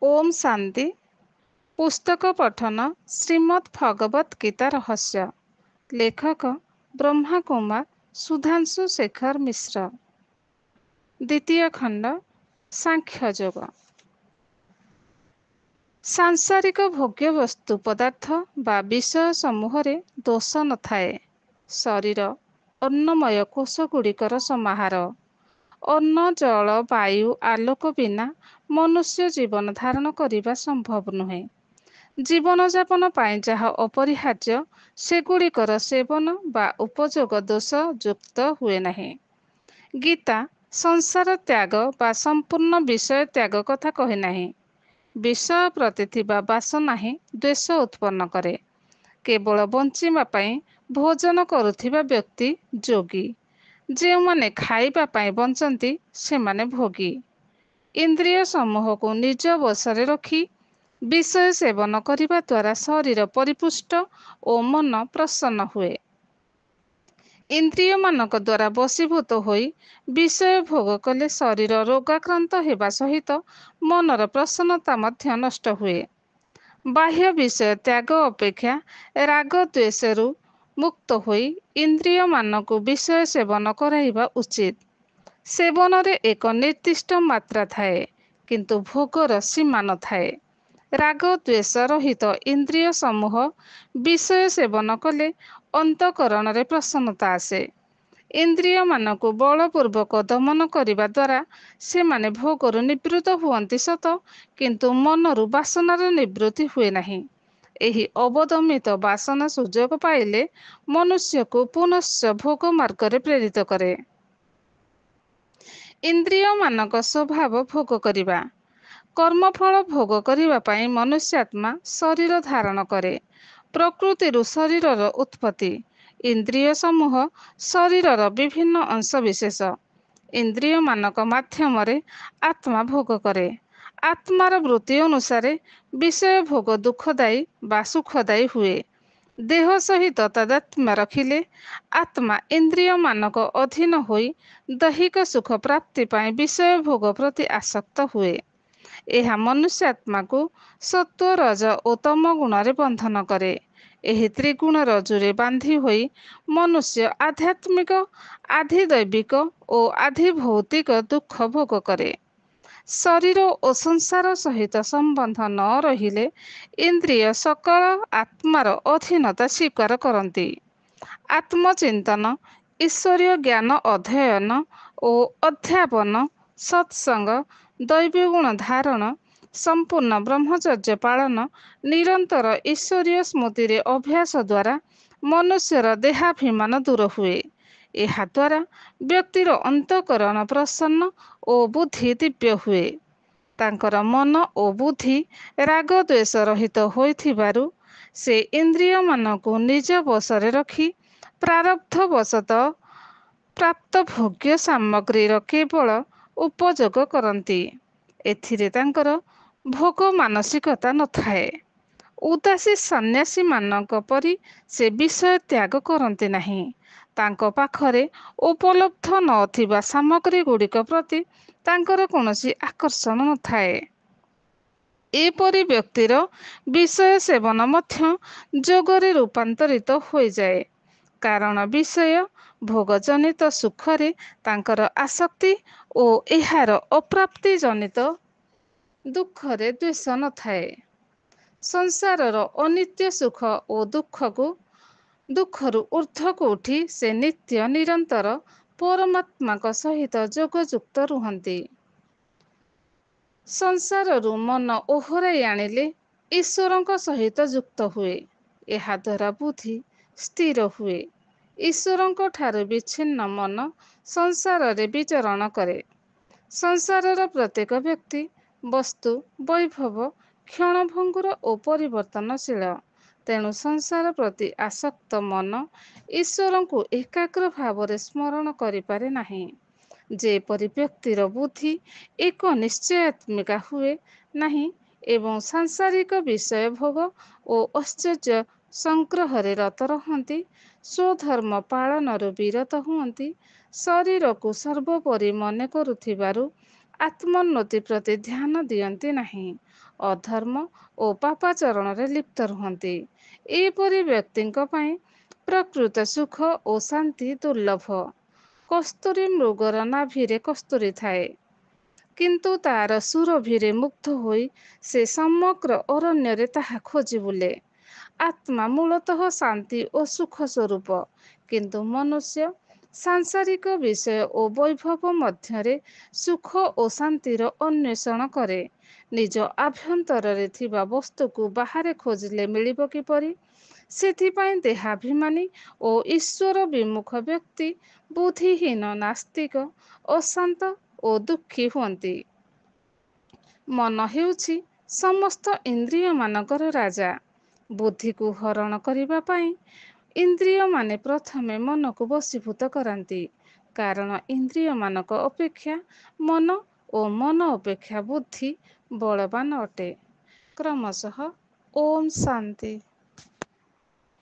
ओम शांति। पुस्तक पठन श्रीमद् भगवत गीता रहस्य। लेखक ब्रह्मा कुमार सुधांशु शेखर मिश्र। द्वितीय खंड सांख्य योग। सांसारिक भोग्य वस्तु पदार्थ बा विषय समूह दोष नथाए। शरीर अन्नमय कोश गुड़िकर समाहार। अन्न जल वायु आलोक बिना मनुष्य जीवन धारण करने संभव नुहे। जीवन जापन पाई जहाँ अपरिहार्य सेगुड़िकर सेवन बा उपयोग दोष युक्त हुए नहीं। गीता संसार त्याग बा संपूर्ण विषय त्याग कथा कहे नहीं। विषय प्रति थिबा वासना ही द्वेष उत्पन्न करे। केवल बंचिबा पाई भोजन करुथिबा व्यक्ति जोगी। जे माने खाइबा पाई बंचंती से माने भोगी। इंद्रिय समूह को निज वशरे रखी विषय सेवन करने द्वारा शरीर परिपुष्ट और मन प्रसन्न हुए। इंद्रिय मानक द्वारा वशीभूत होई विषय भोग कले शरीर रोगाक्रांत हेबा सहित मनर प्रसन्नता मध्य नष्ट हुए। बाह्य विषय त्याग अपेक्षा राग द्वेषरु मुक्त होई इंद्रिय मानक विषय सेवन कराइबा उचित। सेवन रे एक निर्दिष्ट मात्रा थाए किंतु भोगर सीमा न थाए। राग द्वेष रहित इंद्रिय समूह विषय सेवन कले अंतकरण रे प्रसन्नता आसे। इंद्रिय मानक बलपूर्वक दमन करने द्वारा से माने भोगर निवृत्त हुअन्ति सत किंतु मनरु वासनार निवृत्ति हुए नहीं। एही अवदमित वासना सुजोग पाइले मनुष्य को पुनश्च भोग मार्ग रे प्रेरित करे। इंद्रिय मानक स्वभाव भोग करिबा। कर्मफल भोग करिबा पाई मनुष्यात्मा शरीर धारण करे। प्रकृति शरीरर उत्पत्ति। इंद्रिय समूह शरीरर विभिन्न अंश विशेष। इंद्रिय मानक माध्यम रे आत्मा भोग करे। आत्मार वृत्ति अनुसारे विषय भोग दुखदायी बा सुखदायी हुए। देह सहित तादात्म्य रखिले आत्मा इंद्रिय मानक अधीन होई दैहिक सुख प्राप्ति पाई विषय भोग प्रति आसक्त हुए। यह मनुष्य आत्मा को सत्व रज और तम गुण रे बंधन करे। एही त्रिगुण रजुरे बांधी होई मनुष्य आध्यात्मिक आधिदैविक और आधि भौतिक दुख भोग करे। शरीर और संसार सहित संबंध न रहिले इंद्रिय सकल आत्मार अधीनता स्वीकार करती। आत्मचिंतन ईश्वरीय ज्ञान अध्ययन और अध्यापन सत्संग दैवी गुण धारण संपूर्ण ब्रह्मचर्य पालन निरंतर ईश्वरीय स्मृति रे अभ्यास द्वारा मनुष्यर देहाभिमान दूर हुए। यह द्वारा व्यक्तिर अंतकरण प्रसन्न और बुद्धि दिव्य हुए। तांकर मन और बुद्धि राग द्वेष रहित होइथिबारु से इंद्रिय मान को निज वशरे रखी प्रारब्ध वशत प्राप्त भोग्य सामग्री केवल उपयोग करती। एथिरे तांकर भोग मानसिकता नथाए। उदासी सन्यासी मानक परी से विषय त्याग करती नहीं। तांको पाखरे उपलब्ध नथिबा सामग्री गुड़िक प्रति तांकर कौनसी आकर्षण नथाए। एपरि व्यक्तिर विषय सेवन मध्य जोगरे रूपांतरित हो जाए। कारण विषय भोगजनित सुखरे तांकर आसक्ति और एहार अप्राप्ति जनित दुखरे द्वेष नथाए। संसारर अनित्य सुख और दुख को दुखरु ऊर्ध्व को उठी से नित्य निरंतर परमात्मा सहित जोगयुक्त रुहंती। संसाररु मन ओहराई आनिले ईश्वर सहित युक्त हुए। यह द्वारा बुद्धि स्थिर हुए। ईश्वर ठारू विच्छिन्न मन संसार रे विचरण करे। संसारर प्रत्येक व्यक्ति वस्तु वैभव क्षणभंगुर और परिवर्तनशील। तेणु संसार प्रति आसक्त मन ईश्वर को एकाग्र भाव स्मरण करिपारे नहीं। जेपरि व्यक्तिर बुद्धि एक निश्चयात्मिका हुए नहीं एवं सांसारिक विषय भोग और आश्चर्य संग्रह रत रहती, स्वधर्म पालन विरत हुअन्ति, शरीर को सर्वोपरि मन करुथिबारु आत्मोन्नति प्रति ध्यान दियंती नहीं। ଅଧର୍ମ ଓ ପାପାଚରଣରେ ଲିପ୍ତ ରୁହନ୍ତି। ଏହିପରି ବ୍ୟକ୍ତିଙ୍କ ପାଇଁ ପ୍ରକୃତ ସୁଖ ଓ ଶାନ୍ତି ଦୁର୍ଲଭ। କସ୍ତୁରୀ ମୃଗର ନାଭିରେ କସ୍ତୁରୀ ଥାଏ, କିନ୍ତୁ ତାର ସୁରଭିରେ ମୁଗ୍ଧ ହୋଇ ସେ ସମଗ୍ର ଅରଣ୍ୟରେ ତାହା ଖୋଜି ବୁଲେ। ଆତ୍ମା ମୂଳତଃ ଶାନ୍ତି ଓ ସୁଖ ସ୍ୱରୂପ, କିନ୍ତୁ ମନୁଷ୍ୟ ସାଂସାରିକ ବିଷୟ ଓ ବୈଭବ ମଧ୍ୟରେ ସୁଖ ଓ ଶାନ୍ତିର ଅନ୍ୱେଷଣ କରେ। ନିଜ ଆଭ୍ୟନ୍ତରରେ ଥିବା ବସ୍ତୁକୁ ବାହାରେ ଖୋଜିଲେ ମିଳିବ କିପରି? ସେଥିପାଇଁ ଦେହାଭିମାନୀ ଓ ଈଶ୍ୱର ବିମୁଖ ବ୍ୟକ୍ତି ବୁଦ୍ଧିହୀନ, ନାସ୍ତିକ, ଅଶାନ୍ତ ଓ ଦୁଃଖୀ ହୁଅନ୍ତି। ମନ ହେଉଛି ସମସ୍ତ ଇନ୍ଦ୍ରିୟମାନଙ୍କର ରାଜା। ବୁଦ୍ଧିକୁ ହରଣ କରିବା ପାଇଁ ଇନ୍ଦ୍ରିୟମାନେ ପ୍ରଥମେ ମନକୁ ବଶୀଭୂତ କରାନ୍ତି, କାରଣ ଇନ୍ଦ୍ରିୟମାନଙ୍କ ଅପେକ୍ଷା ମନ ଓ ମନ ଅପେକ୍ଷା ବୁଦ୍ଧି ବଳବାନ ଅଟେ। କ୍ରମଶଃ ଓମ୍ ଶାନ୍ତି।